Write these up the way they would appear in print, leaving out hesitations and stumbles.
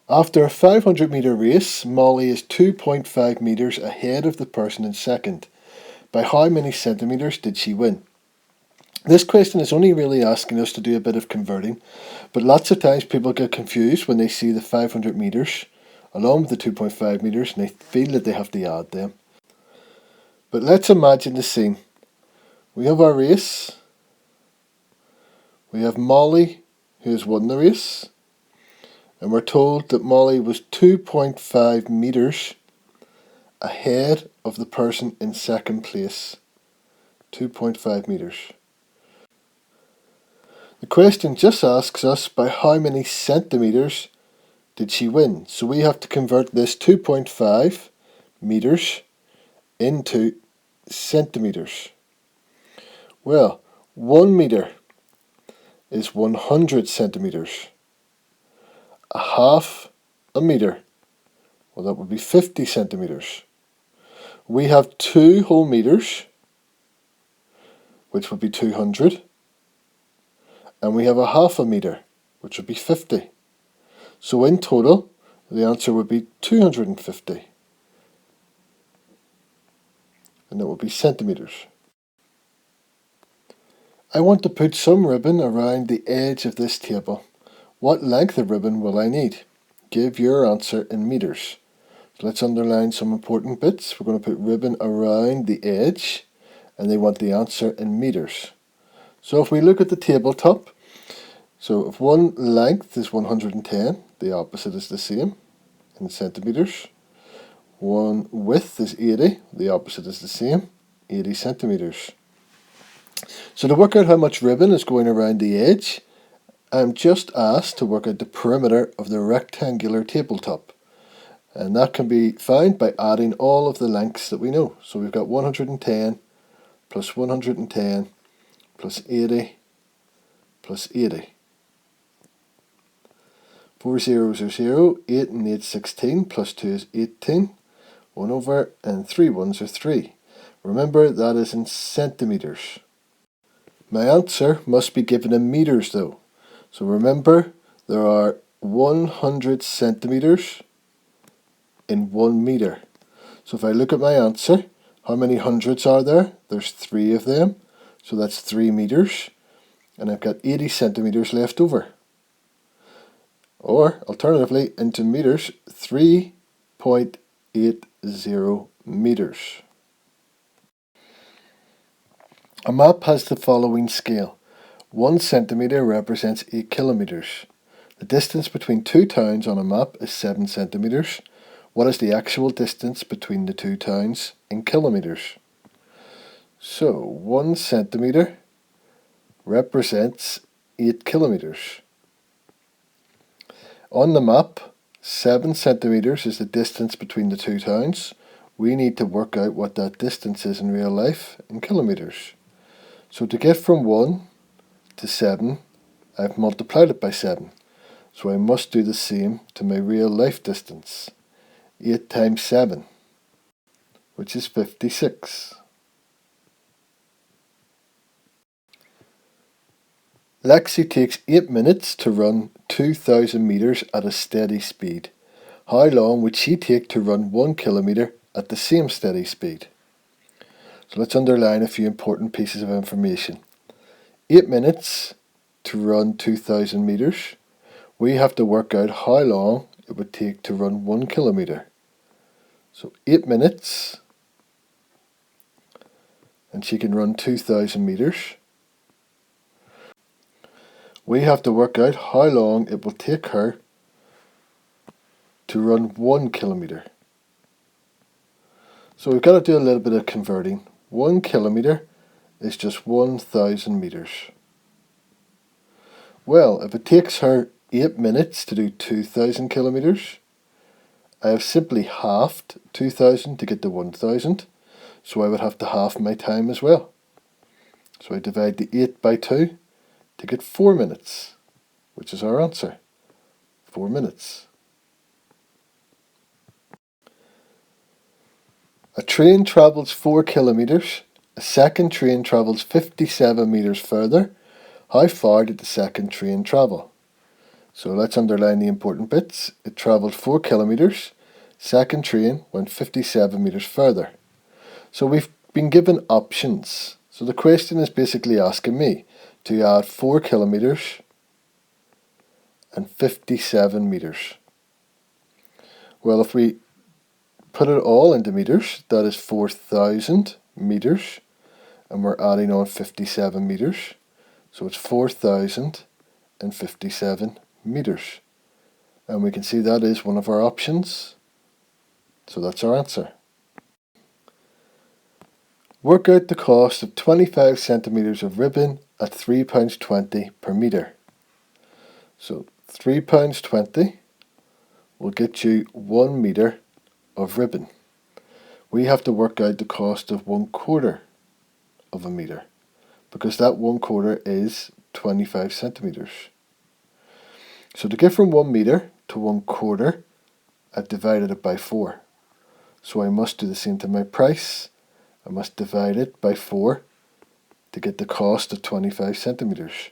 After a 500 metre race, Molly is 2.5 metres ahead of the person in second. By how many centimetres did she win? This question is only really asking us to do a bit of converting, but lots of times people get confused when they see the 500 metres along with the 2.5 metres and they feel that they have to add them. But let's imagine the scene. We have our race. We have Molly, who has won the race. And we're told that Molly was 2.5 metres ahead of the person in second place. 2.5 metres. The question just asks us by how many centimetres did she win. So we have to convert this 2.5 metres into centimetres. Well, 1 metre is 100 centimetres. A half a metre, well, that would be 50 centimetres. We have 2 whole metres, which would be 200. And we have a half a metre, which would be 50. So in total, the answer would be 250. And that would be centimetres. I want to put some ribbon around the edge of this table. What length of ribbon will I need? Give your answer in metres. So let's underline some important bits. We're going to put ribbon around the edge, and they want the answer in metres. So if we look at the tabletop, so if one length is 110, the opposite is the same in centimetres. One width is 80, the opposite is the same, 80 centimetres. So to work out how much ribbon is going around the edge, I'm just asked to work out the perimeter of the rectangular tabletop. And that can be found by adding all of the lengths that we know. So we've got 110 plus 110 plus 80 plus 80. 4 zeros are 0, 8 and 8 16, plus 2 is 18, 1 over, and 3 ones are 3. Remember, that is in centimetres. My answer must be given in metres though. So remember, there are 100 centimetres in 1 metre. So if I look at my answer, how many hundreds are there? There's 3 of them, so that's 3 metres, and I've got 80 centimetres left over. Or, alternatively, into metres, 3.80 metres. A map has the following scale. 1 centimetre represents 8 kilometres. The distance between 2 towns on a map is 7 centimetres. What is the actual distance between the 2 towns in kilometres? So, 1 centimetre represents 8 kilometres. On the map, 7 centimetres is the distance between the 2 towns. We need to work out what that distance is in real life in kilometres. So to get from 1 to 7, I've multiplied it by 7. So I must do the same to my real life distance. 8 times 7, which is 56. Lexi takes 8 minutes to run 2,000 metres at a steady speed. How long would she take to run 1 kilometre at the same steady speed? So let's underline a few important pieces of information. 8 minutes to run 2,000 metres. We have to work out how long it would take to run 1 kilometre. So 8 minutes, and she can run 2,000 metres. We have to work out how long it will take her to run 1 kilometre. So we've got to do a little bit of converting. 1 kilometre is just 1,000 metres. Well, if it takes her 8 minutes to do 2,000 kilometres, I have simply halved 2,000 to get to 1,000, so I would have to half my time as well. So I divide the 8 by 2 to get 4 minutes, which is our answer. 4 minutes. A train travels 4 kilometres. A second train travels 57 metres further. How far did the second train travel? So let's underline the important bits. It travelled 4 kilometres. Second train went 57 metres further. So we've been given options. So the question is basically asking me to add 4 kilometres and 57 metres. Well, if we put it all into metres, that is 4,000 metres, and we're adding on 57 metres. So it's 4,057 metres. And we can see that is one of our options. So that's our answer. Work out the cost of 25 centimetres of ribbon at £3.20 per metre. So £3.20 will get you 1 metre of ribbon. We have to work out the cost of 1/4 of a metre, because that 1/4 is 25 centimetres. So to get from 1 metre to 1/4, I've divided it by 4. So I must do the same to my price. I must divide it by 4 to get the cost of 25 centimetres.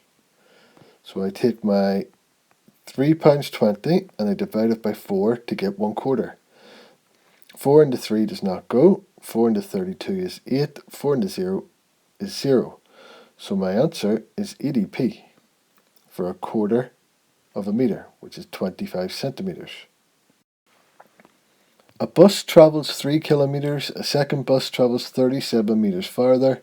So I take my £3.20 and I divide it by 4 to get 1/4. 4 into 3 does not go. 4 into 32 is 8. 4 into 0 is 0. So my answer is 80p for 1/4 of a metre, which is 25 centimetres. A bus travels 3 kilometres, a second bus travels 37 metres farther.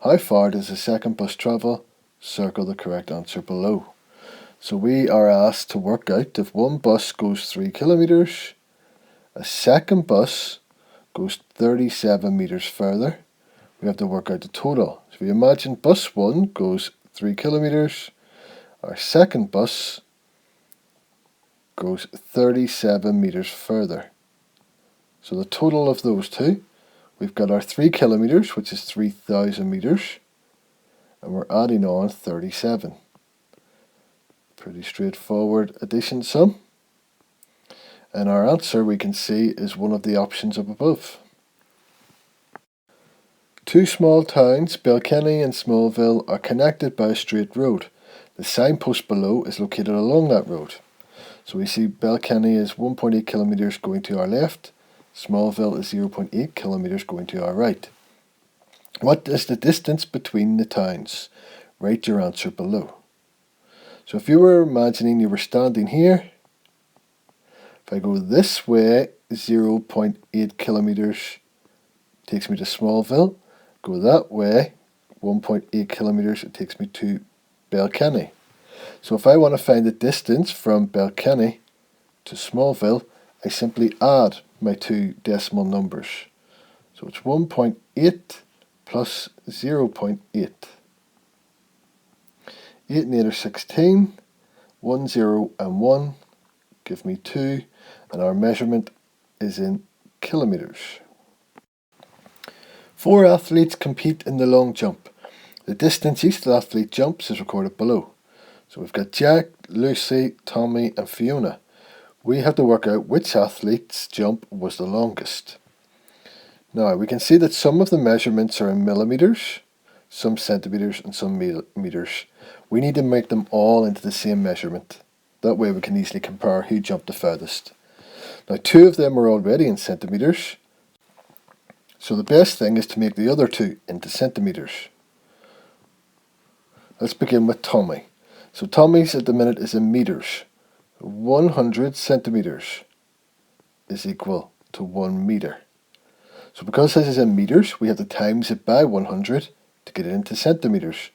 How far does the second bus travel? Circle the correct answer below. So we are asked to work out if one bus goes 3 kilometres, a second bus goes 37 metres further. We have to work out the total. So if you imagine bus 1 goes 3 kilometres, our second bus goes 37 metres further. So the total of those two, we've got our 3 kilometres, which is 3,000 metres, and we're adding on 37. Pretty straightforward addition sum. And our answer, we can see, is one of the options up above. Two small towns, Belkenny and Smallville, are connected by a straight road. The signpost below is located along that road. So we see Belkenny is 1.8 kilometres going to our left, Smallville is 0.8 kilometres going to our right. What is the distance between the towns? Write your answer below. So if you were imagining you were standing here, if I go this way, 0.8 kilometres takes me to Smallville. Go that way, 1.8 kilometres, it takes me to Belkenny. So if I want to find the distance from Belkenny to Smallville, I simply add my two decimal numbers. So it's 1.8 plus 0.8. 8 and 8 are 16. 1, 0 and 1 give me 2. And our measurement is in kilometres. 4 athletes compete in the long jump. The distance each athlete jumps is recorded below. So we've got Jack, Lucy, Tommy and Fiona. We have to work out which athlete's jump was the longest. Now we can see that some of the measurements are in millimetres, some centimetres and some metres. We need to make them all into the same measurement. That way we can easily compare who jumped the furthest. Now 2 of them are already in centimetres, so the best thing is to make the other 2 into centimetres. Let's begin with Tommy. So Tommy's at the minute is in metres. 100 centimetres is equal to 1 metre. So because this is in metres, we have to times it by 100 to get it into centimetres.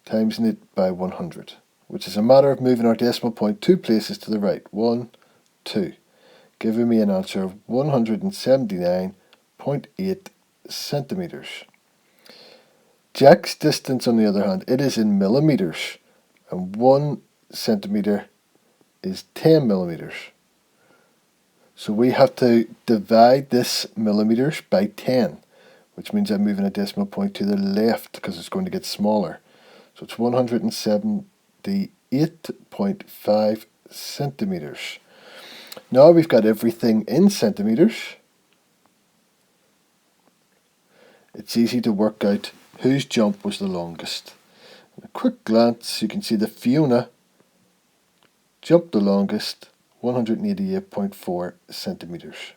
Timesing it by 100, which is a matter of moving our decimal point 2 places to the right. 1, 2. Giving me an answer of 179.8 centimetres. Jack's distance, on the other hand, it is in millimetres, and 1 centimetre is 10 millimetres. So we have to divide this millimetres by 10, which means I'm moving a decimal point to the left because it's going to get smaller. So it's 178.5 centimetres. Now we've got everything in centimetres. It's easy to work out whose jump was the longest. In a quick glance, you can see that Fiona Jump the longest, 188.4 centimeters.